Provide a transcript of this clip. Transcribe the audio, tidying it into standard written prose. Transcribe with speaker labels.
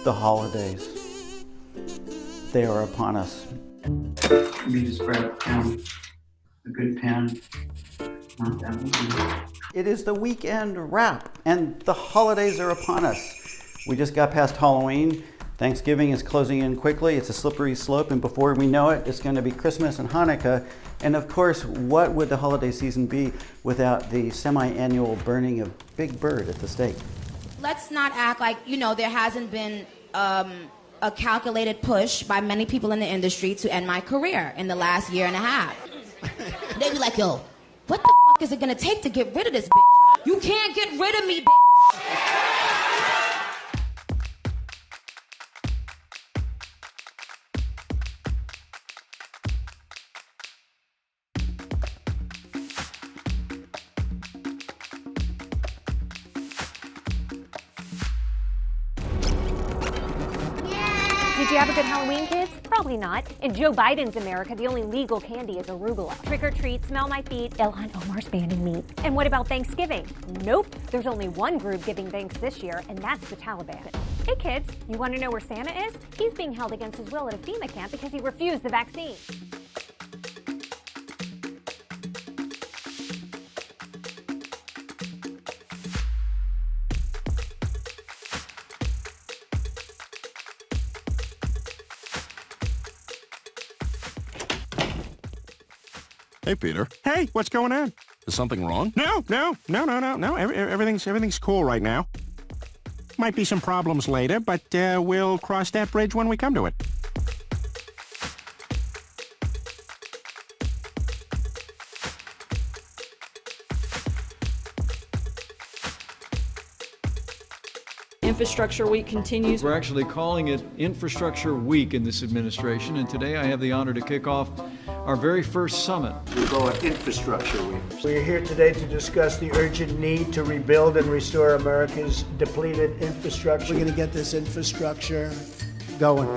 Speaker 1: The holidays. They are upon us.
Speaker 2: Let me just grab a pen, a good pen. Not that one.
Speaker 1: It is the weekend wrap, and the holidays are upon us. We just got past Halloween. Thanksgiving is closing in quickly. It's a slippery slope, and before we know it, it's going to be Christmas and Hanukkah. And of course, what would the holiday season be without the semi-annual burning of Big Bird at the stake?
Speaker 3: Let's not act like, there hasn't been a calculated push by many people in the industry to end my career in the last year and a half. They be like, yo, what the fuck is it gonna take to get rid of this bitch? You can't get rid of me, bitch.
Speaker 4: Did you have a good Halloween, kids? Probably not. In Joe Biden's America, the only legal candy is arugula. Trick or treat, smell my feet, Ilhan Omar's banning meat. And what about Thanksgiving? Nope. There's only one group giving thanks this year, and that's the Taliban. Hey kids, you want to know where Santa is? He's being held against his will at a FEMA camp because he refused the vaccine.
Speaker 5: Hey, Peter.
Speaker 6: Hey, what's going on?
Speaker 5: Is something wrong?
Speaker 6: No. Everything's cool right now. Might be some problems later, but we'll cross that bridge when we come to it.
Speaker 7: Infrastructure Week continues.
Speaker 8: We're actually calling it Infrastructure Week in this administration, and today I have the honor to kick off our very first summit.
Speaker 9: We call it Infrastructure Week.
Speaker 10: We're here today to discuss the urgent need to rebuild and restore America's depleted infrastructure.
Speaker 11: We're going to get this infrastructure going.